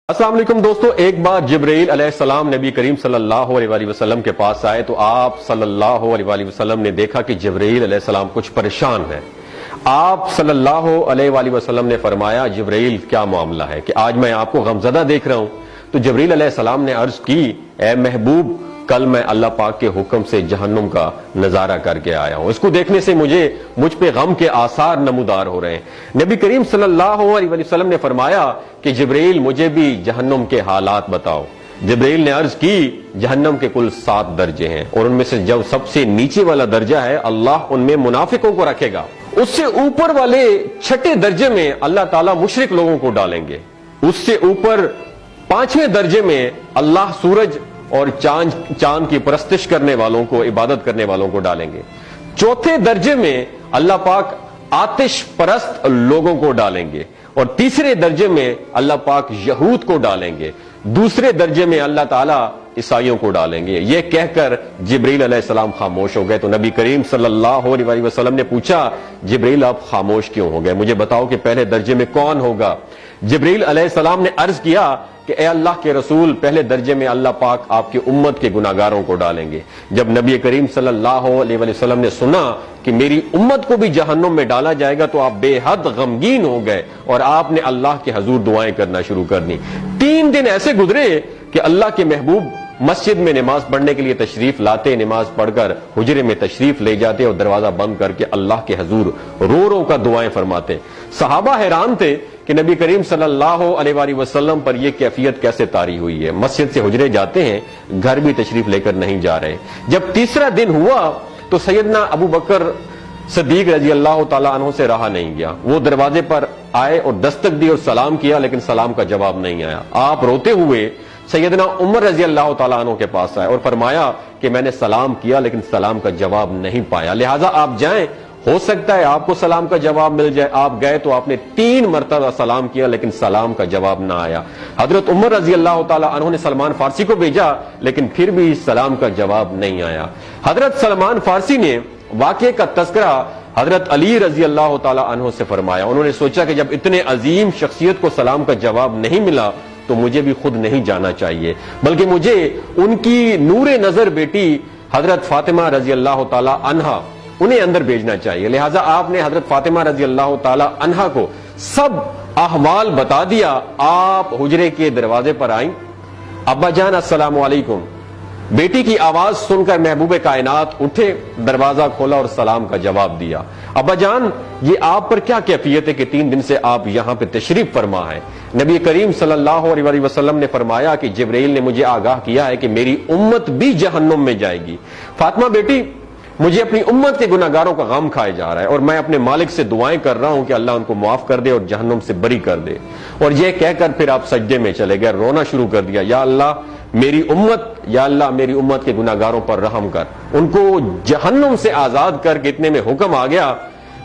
السلام علیکم دوستو، ایک بار جبرائیل علیہ السلام نبی کریم صلی اللہ علیہ وآلہ وسلم کے پاس آئے تو آپ صلی اللہ علیہ وآلہ وسلم نے دیکھا کہ جبرائیل علیہ السلام کچھ پریشان ہے۔ آپ صلی اللہ علیہ وآلہ وسلم نے فرمایا، جبرائیل کیا معاملہ ہے کہ آج میں آپ کو غمزدہ دیکھ رہا ہوں؟ تو جبرائیل علیہ السلام نے عرض کی، اے محبوب، کل میں اللہ پاک کے حکم سے جہنم کا نظارہ کر کے آیا ہوں، اس کو دیکھنے سے مجھ پہ غم کے آثار نمودار ہو رہے ہیں۔ نبی کریم صلی اللہ علیہ وسلم نے فرمایا کہ جبرائیل مجھے بھی جہنم کے حالات بتاؤ۔ جبرائیل نے عرض کی، جہنم کے کل 7 درجے ہیں اور ان میں سے جو سب سے نیچے والا درجہ ہے اللہ ان میں منافقوں کو رکھے گا، اس سے اوپر والے 6 درجے میں اللہ تعالیٰ مشرک لوگوں کو ڈالیں گے، اس سے اوپر 5ویں درجے میں اللہ سورج اور چاند کی پرستش کرنے والوں کو، عبادت کرنے والوں کو ڈالیں گے، 4تھے درجے میں اللہ پاک آتش پرست لوگوں کو ڈالیں گے، اور 3رے درجے میں اللہ پاک یہود کو ڈالیں گے، 2 درجے میں اللہ تعالیٰ عیسائیوں کو ڈالیں گے۔ یہ کہہ کر جبرائیل علیہ السلام خاموش ہو گئے تو نبی کریم صلی اللہ علیہ وسلم نے پوچھا، جبرائیل آپ خاموش کیوں ہو گئے؟ مجھے بتاؤ کہ پہلے درجے میں کون ہوگا؟ جبرائیل علیہ السلام نے عرض کیا کہ اے اللہ کے رسول، پہلے درجے میں اللہ پاک آپ کی امت کے گناہگاروں کو ڈالیں گے۔ جب نبی کریم صلی اللہ علیہ وسلم نے سنا کہ میری امت کو بھی جہنم میں ڈالا جائے گا تو آپ بے حد غمگین ہو گئے اور آپ نے اللہ کے حضور دعائیں کرنا شروع کر دی۔ 3 دن ایسے گزرے کہ اللہ کے محبوب مسجد میں نماز پڑھنے کے لیے تشریف لاتے، نماز پڑھ کر حجرے میں تشریف لے جاتے اور دروازہ بند کر کے اللہ کے حضور رو رو کر دعائیں فرماتے۔ صحابہ حیران تھے کہ نبی کریم صلی اللہ علیہ وآلہ وسلم پر یہ کیفیت کیسے طاری ہوئی ہے، مسجد سے حجرے جاتے ہیں، گھر بھی تشریف لے کر نہیں جا رہے۔ جب 3را دن ہوا تو سیدنا ابو بکر صدیق رضی اللہ تعالیٰ عنہ سے رہا نہیں گیا، وہ دروازے پر آئے اور دستک دی اور سلام کیا، لیکن سلام کا جواب نہیں آیا۔ آپ روتے ہوئے سیدنا عمر رضی اللہ تعالیٰ عنہ کے پاس آئے اور فرمایا کہ میں نے سلام کیا لیکن سلام کا جواب نہیں پایا، لہٰذا آپ جائیں، ہو سکتا ہے آپ کو سلام کا جواب مل جائے۔ آپ گئے تو آپ نے 3 مرتبہ سلام کیا لیکن سلام کا جواب نہ آیا۔ حضرت عمر رضی اللہ تعالیٰ عنہ نے سلمان فارسی کو بھیجا لیکن پھر بھی سلام کا جواب نہیں آیا۔ حضرت سلمان فارسی نے واقعے کا تذکرہ حضرت علی رضی اللہ تعالیٰ عنہ سے فرمایا۔ انہوں نے سوچا کہ جب اتنے عظیم شخصیت کو سلام کا جواب نہیں ملا تو مجھے بھی خود نہیں جانا چاہیے، بلکہ مجھے ان کی نور نظر بیٹی حضرت فاطمہ رضی اللہ تعالیٰ عنہا انہیں اندر بھیجنا چاہیے۔ لہٰذا آپ نے حضرت فاطمہ رضی اللہ تعالیٰ عنہا کو سب احوال بتا دیا۔ آپ حجرے کے دروازے پر آئیں، ابا جان السلام علیکم۔ بیٹی کی آواز سن کر محبوب کائنات اٹھے، دروازہ کھولا اور سلام کا جواب دیا۔ ابا جان، یہ آپ پر کیا کیفیت ہے کہ 3 دن سے آپ یہاں پہ تشریف فرما ہے؟ نبی کریم صلی اللہ علیہ وسلم نے فرمایا کہ جبرائیل نے مجھے آگاہ کیا ہے کہ میری امت بھی جہنم میں جائے گی۔ فاطمہ بیٹی، مجھے اپنی امت کے گناہگاروں کا غم کھائے جا رہا ہے اور میں اپنے مالک سے دعائیں کر رہا ہوں کہ اللہ ان کو معاف کر دے اور جہنم سے بری کر دے۔ اور یہ کہہ کر پھر آپ سجدے میں چلے گئے، رونا شروع کر دیا، یا اللہ میری امت کے گناہگاروں پر رحم کر، ان کو جہنم سے آزاد کر کے۔ اتنے میں حکم آ گیا،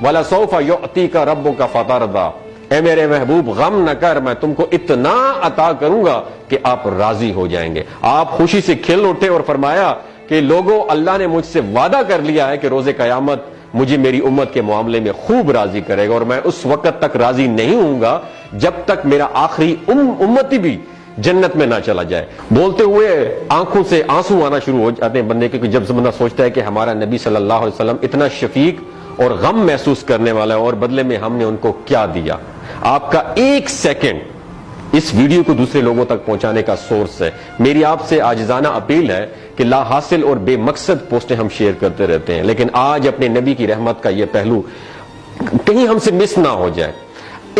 وَلَسَوْفَ يُعْطِيكَ رَبُّكَ فَتَرْضَىٰ، اے میرے محبوب غم نہ کر، میں تم کو اتنا عطا کروں گا کہ آپ راضی ہو جائیں گے۔ آپ خوشی سے کھل اٹھے اور فرمایا کہ لوگوں، اللہ نے مجھ سے وعدہ کر لیا ہے کہ روز قیامت مجھے میری امت کے معاملے میں خوب راضی کرے گا، اور میں اس وقت تک راضی نہیں ہوں گا جب تک میرا آخری امتی بھی جنت میں نہ چلا جائے۔ بولتے ہوئے آنکھوں سے آنسو آنا شروع ہو جاتے ہیں بندے کے، جب بندہ سوچتا ہے کہ ہمارا نبی صلی اللہ علیہ وسلم اتنا شفیق اور غم محسوس کرنے والا ہے اور بدلے میں ہم نے ان کو کیا دیا۔ آپ کا 1 سیکنڈ اس ویڈیو کو دوسرے لوگوں تک پہنچانے کا سورس ہے۔ میری آپ سے عاجزانہ اپیل ہے کہ لا حاصل اور بے مقصد پوسٹیں ہم شیئر کرتے رہتے ہیں، لیکن آج اپنے نبی کی رحمت کا یہ پہلو کہیں ہم سے مس نہ ہو جائے۔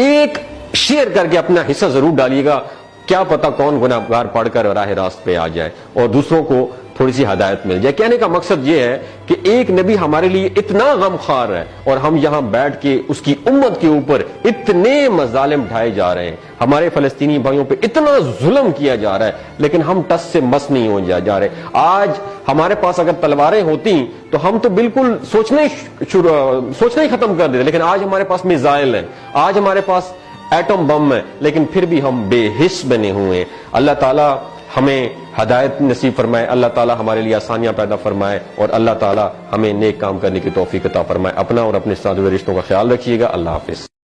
ایک شیئر کر کے اپنا حصہ ضرور ڈالیے گا، کیا پتہ کون گناہگار پڑھ کر راہ راست پہ آ جائے اور دوسروں کو تھوڑی سی ہدایت مل جائے۔ کہنے کا مقصد یہ ہے کہ ایک نبی ہمارے لیے اتنا غم خوار ہے اور ہم یہاں بیٹھ کے اس کی امت کے اوپر اتنے مظالم ڈھائے جا رہے ہیں، ہمارے فلسطینی بھائیوں پہ اتنا ظلم کیا جا رہا ہے، لیکن ہم ٹس سے مس نہیں ہو جا رہے۔ آج ہمارے پاس اگر تلواریں ہوتی تو ہم تو بالکل سوچنا ہی ختم کر دیتے، لیکن آج ہمارے پاس میزائل ہیں، آج ہمارے پاس ایٹم بم ہے، لیکن پھر بھی ہم بے حس بنے ہوئے ہیں۔ اللہ تعالیٰ ہمیں ہدایت نصیب فرمائے، اللہ تعالیٰ ہمارے لیے آسانیاں پیدا فرمائے اور اللہ تعالیٰ ہمیں نیک کام کرنے کی توفیق عطا فرمائے۔ اپنا اور اپنے ساتھ جڑے رشتوں کا خیال رکھیے گا۔ اللہ حافظ۔